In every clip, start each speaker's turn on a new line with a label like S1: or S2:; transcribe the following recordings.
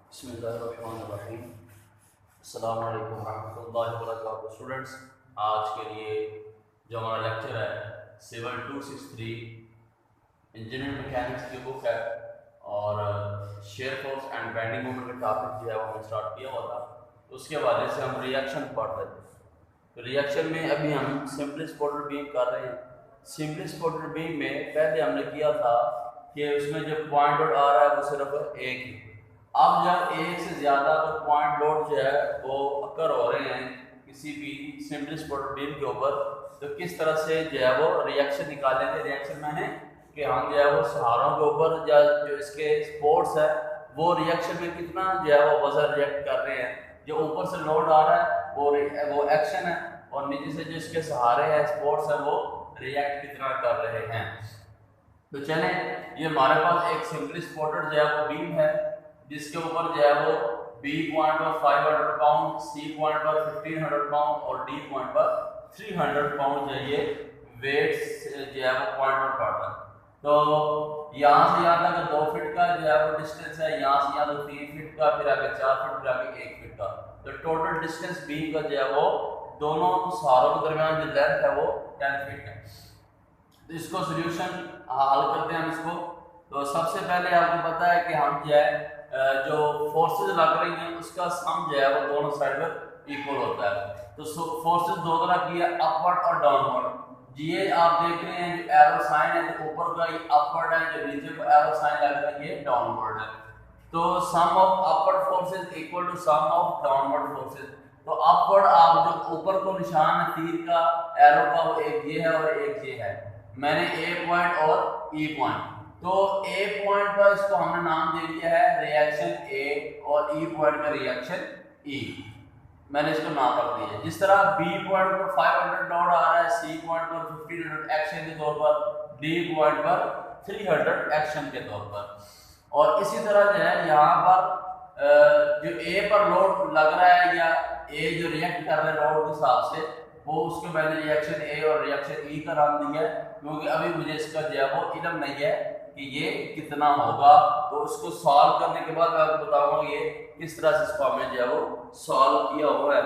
S1: बिस्मिल्लाहिर्रहमानिर्रहीम। अस्सलाम वालेकुम रहमतुल्लाहि व बरकातुहू। स्टूडेंट्स, आज के लिए जो हमारा लेक्चर है सिविल 263 इंजीनियरिंग मैकेनिक्स की बुक है और shear force and bending moment का टॉपिक जो है वो हमने स्टार्ट किया हुआ था। तो उसके हवाले से हम रिएक्शन पढ़ रहे थे। तो रिएक्शन में अभी हम सिंपल सपोर्टेड बीम कर रहे हैं। सिंपल सपोर्टेड बीम में पहले हमने किया था कि उसमें जो पॉइंट लोड आ रहा है वो सिर्फ एक ही। अब जब एक से ज़्यादा तो पॉइंट लोड जो है वो अकर हो रहे हैं किसी भी सिंपल सपोर्टेड बीम के ऊपर, तो किस तरह से जो है वो रिएक्शन निकालेंगे। रिएक्शन में है कि हम जो है वो सहारों के ऊपर या जो इसके स्पोर्ट्स है वो रिएक्शन में कितना जो है वो वजन रिएक्ट कर रहे हैं। जो ऊपर से लोड आ रहा है वो एक्शन है और नीचे से जो इसके सहारे हैं स्पोर्ट्स है वो रिएक्ट कितना कर रहे हैं। तो चलें, ये हमारे पास एक सिंपली सपोर्टेड जो है वो बीम है जिसके ऊपर जो है वो बी पॉइंट पर 500 पाउंड, सी पॉइंट पर 1500 पाउंड और डी पॉइंट पर 300 पाउंड जो ये वेट जो है वो पॉइंट पर पड़ रहा है। तो यहाँ से यहाँ तक 2 फीट का जो है वो डिस्टेंस है, यहाँ से यहाँ तक 3 फीट का, फिर आगे 4 फीट, फिर आगे 1 फीट का। तो टोटल डिस्टेंस बीम का जो है वो दोनों सहारों के दरमियान जो लेंथ है वो 10 फीट है। तो इसको सोल्यूशन हल करते हैं हम इसको। तो सबसे पहले आपको पता है कि हम जो है जो फोर्सेज लग रही हैं उसका सम जो है वो दोनों साइड पर इक्वल होता है। तो फोर्सेज दो तरह की है, अपवर्ड और डाउनवर्ड। ये आप देख रहे हैं जो एरो साइन है जो ऊपर का ये अपवर्ड है, जो नीचे को एरो साइन लग रहा है ये डाउनवर्ड है। तो sum of upward forces equal to sum of downward forces. तो अपवर्ड आप जो ऊपर को निशान है तीर का एरो का वो एक ये है और एक ये है। मैंने ए पॉइंट और ई पॉइंट, तो ए पॉइंट पर इसको हमने नाम दे दिया है रिएक्शन ए और ई पॉइंट का रिएक्शन ई। मैंने इसको नाम रख दिया है। जिस तरह बी पॉइंट पर 500 लोड आ रहा है, सी पॉइंट पर 1500 एक्शन के तौर पर, डी पॉइंट पर 300 एक्शन के तौर पर। और इसी तरह जो है यहाँ पर जो ए पर लोड लग रहा है या ए जो रिएक्ट कर रहा है लोड के हिसाब से, वो उसको मैंने रिएक्शन ए और रिएक्शन ई का नाम दिया है, क्योंकि अभी मुझे इसका जो है वो इल्म नहीं है कि ये कितना होगा। तो उसको सॉल्व करने के बाद मैं आपको बताऊंगा ये किस तरह से इसको हमने जो है वो सॉल्व किया हुआ है।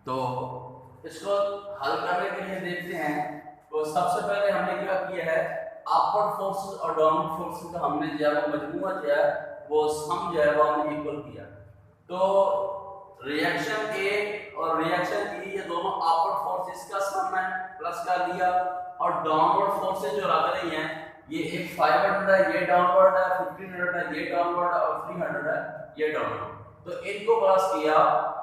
S1: तो इसको हल करने के लिए देखते हैं। तो सबसे पहले हमने क्या किया है, अपवर्ड फोर्सेस और डाउनवर्ड फोर्सेस का हमने जो है वो मजमूआ जो है वो सम जो है वो हमने इक्वल किया। तो रिएक्शन ए और रिएक्शन ई ये दोनों अपवर्ड फोर्सेस का सम है, प्लस का दिया। और डाउनवर्ड फोर्सेस जो लग रही हैं ये एक 500 है, ये डाउनवर्ड है, 1500 है, ये डाउनवर्ड है और 300 है, ये डाउनवर्ड। तो इनको प्लस किया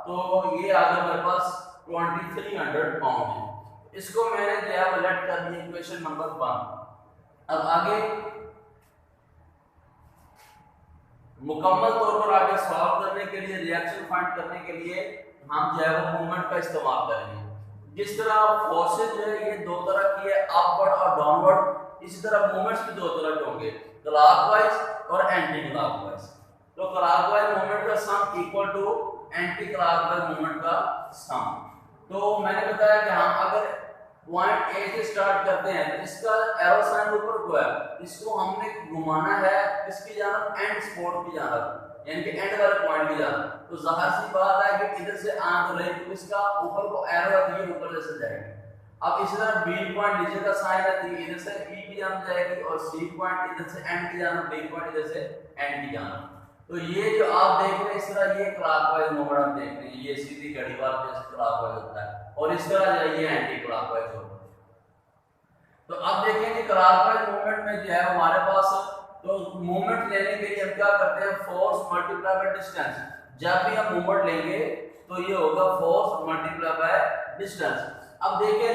S1: तो ये आ गया मेरे पास 2300 पाउंड है। इसको मैंने जो है वो लेट कर दिया इक्वेशन नंबर 1। अब आगे मुकम्मल तौर पर आगे सॉल्व करने के लिए, रिएक्शन फाइंड करने के लिए हम जो है वो मूवमेंट का इस्तेमाल करेंगे। जिस तरह फोर्सेज जो है ये दो तरह की है, अपवर्ड और डाउनवर्ड, इसी तरह मूवमेंट्स भी दो तरह के होंगे, क्लॉकवाइज और एंटी क्लॉकवाइज। तो क्लॉकवाइज मूवमेंट का sum equal to anti clockwise movement का सम। तो मैंने बताया कि हम अगर पॉइंट ए से स्टार्ट करते हैं तो इसका एरो साइन ऊपर को है, इसको हमने घुमाना है किसकी जानब, एंड स्पोर्ट की जानब, यानी कि एंड वाले पॉइंट की जानब। तो जाहिर सी बात है कि इधर से आना तो नहीं, तो इसका ऊपर को एरो है तो ये ऊपर से जाएगी। अब इसी तरह बी पॉइंट नीचे का साइन है तो इधर से ई की जानब जाएगी और सी पॉइंट इधर से एंड की जानब, डी पॉइंट इधर से एंड की जानब। तो ये जो आप देख रहे हैं इस तरह ये क्लॉकवाइज मूवमेंट आप देख रहे हैं, ये सीधी घड़ी वाला जैसे क्लॉकवाइज होता है और इस तरह जो ये एंटी क्लॉकवाइज होता है। तो अब देखें कि क्लॉकवाइज मूवमेंट में जो है हमारे पास, तो मूवमेंट लेने के लिए हम क्या करते हैं, फोर्स मल्टीप्लाई बाय डिस्टेंस। जब भी हम मूवमेंट लेंगे तो ये होगा फोर्स मल्टीप्लाई बाय डिस्टेंस। अब देखिए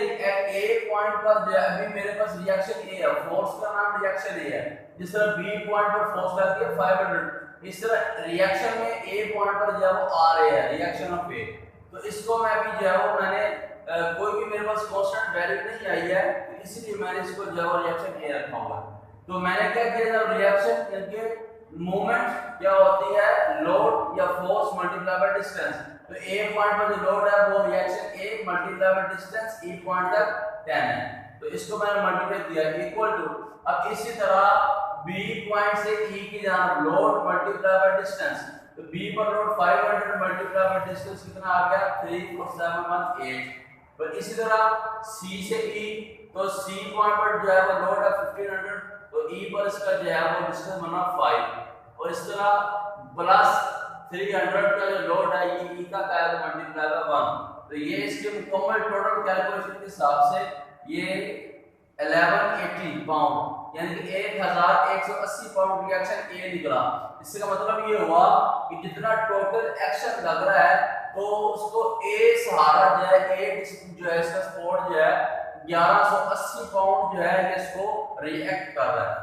S1: ए पॉइंट पर जो है अभी मेरे पास रिएक्शन ए है, फोर्स का नाम रिएक्शन ए है। जिस तरह बी पॉइंट पर फोर्स लगती है 500, इस तरह रिएक्शन में ए पॉइंट पर जो है वो आ रहे हैं रिएक्शन ऑफ ए। तो इसको मैं अभी जो है वो मैंने कोई भी मेरे पास कांस्टेंट वैल्यू नहीं आई है, तो इसलिए मैंने इसको जो है रिएक्शन ए रखा हुआ है। तो मैंने क्या किया, जब रिएक्शन करके मूवमेंट क्या होती है, लोड या फोर्स मल्टीप्लाई बाय डिस्टेंस। तो ए पॉइंट पर जो लोड है वो reaction A multiply by distance E point तक 10 है, तो इसको मैंने मल्टीप्लाई किया इक्वल टू। अब इसी तरह बी पॉइंट से ई की जानब लोड मल्टीप्लाई बाय डिस्टेंस, तो बी पर लोड 500 मल्टीप्लाई बाय डिस्टेंस कितना आ गया 3 और 7 1 8। पर इसी तरह सी से ई, तो सी पॉइंट पर जो है वो लोड है 1500, तो ई पर इसका जो है वो डिस्टेंस बना 5, और इस तरह प्लस 300 का जो लोड है ये ई का क्या है मल्टीप्लाई बाय 1। तो ये इसके मुकम्मल टोटल कैलकुलेशन के हिसाब से ये 1180 पाउंड यानी कि 1180 पाउंड रिएक्शन ए निकला। इसका मतलब ये हुआ कि जितना टोटल एक्शन लग रहा है तो उसको ए सहारा जो है ए जो है इसका सपोर्ट जो है 1180 पाउंड जो है इसको रिएक्ट कर रहा है।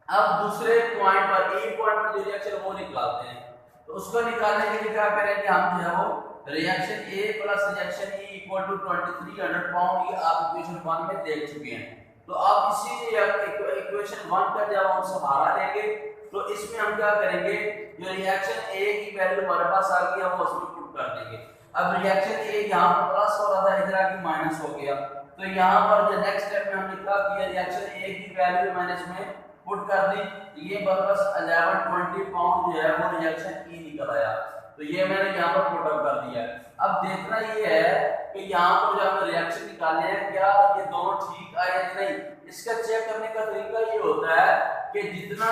S1: अब दूसरे पॉइंट पर ए पॉइंट पर जो रिएक्शन वो निकालते हैं, तो उसको निकालने के लिए क्या करेंगे हम जो है वो reaction A plus reaction E equal to 2300 pound, ये आप इक्वेशन 1 में देख चुके हैं। तो अब इसी इक्वेशन 1 का जब हम सहारा लेंगे तो इसमें हम क्या करेंगे, जो रिएक्शन ए की वैल्यू हमारे पास आ गई है वो उसमें पुट कर देंगे। अब रिएक्शन ए यहाँ पर प्लस हो रहा था, इधर आके माइनस हो गया, तो यहाँ पर जो नेक्स्ट स्टेप में हमने क्या किया, रिएक्शन ए की वैल्यू मैंने इसमें पुट कर दी, ये बस 1120 पाउंड जो है वो रिएक्शन ई निकल आया, तो ये मैंने यहाँ पर पुट अप कर दिया। अब देखना ये है कि यहाँ पर जो हमें रिएक्शन निकालने हैं क्या ये दोनों ठीक आए या नहीं। इसका चेक करने का तरीका ये होता है कि जितना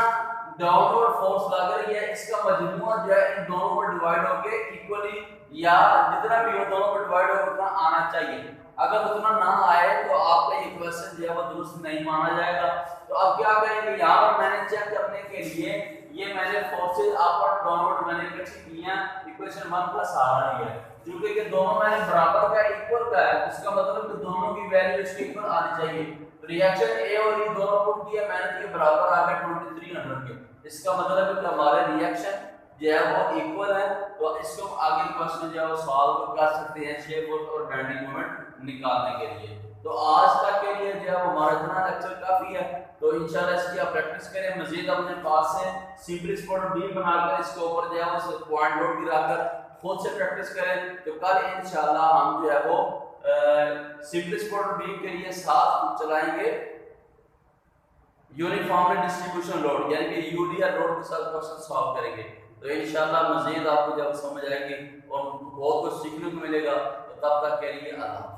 S1: डाउनवर्ड फोर्स लग रही है इसका मजमूआ जो है इन दोनों पर डिवाइड होके इक्वली या जितना भी हो दोनों पर डिवाइड होकर उतना आना चाहिए। अगर उतना ना आए तो आपका ये क्वेश्चन जो है वो दुरुस्त नहीं माना जाएगा। तो अब क्या करेंगे, यहाँ पर मैंने चेक करने के लिए ये मैंने फोर्सेज अपर डाउनवर्ड मैंने इकट्ठी की हैं, इक्वेशन 1 का सहारा लिया है, क्योंकि कि दोनों मैंने बराबर का इक्वल का है, इसका मतलब कि दोनों की वैल्यू इसके इक्वल आनी चाहिए। रिएक्शन ए और ई दोनों पुट किया मैंने, तो ये बराबर आ गया 2300 के, इसका मतलब है कि हमारे रिएक्शन जो है वो इक्वल है। तो इसको आगे क्वेश्चन जो है वो सॉल्व कर सकते हैं शेप और बेंडिंग मोमेंट निकालने के लिए। तो आज तक के लिए जो है वो हमारा इतना लेक्चर काफी है, तो इंशाल्लाह इसकी आप प्रैक्टिस करें। मजीद अपने पास से सिंपल स्पॉट बी बनाकर इसके ऊपर जो है वो पॉइंट लोड गिराकर खुद से प्रैक्टिस करें, तो कल इंशाल्लाह हम जो है वो सिंपल स्पॉट बी के लिए साथ चलाएंगे यूनिफॉर्मली डिस्ट्रीब्यूशन लोड यानी कि यूडीआर लोड के साथ क्वेश्चन सॉल्व करेंगे। तो इंशाल्लाह मजीद आपको जब समझ आएगी और बहुत कुछ सीखने को मिलेगा, तो तब तक के लिए अल्लाह।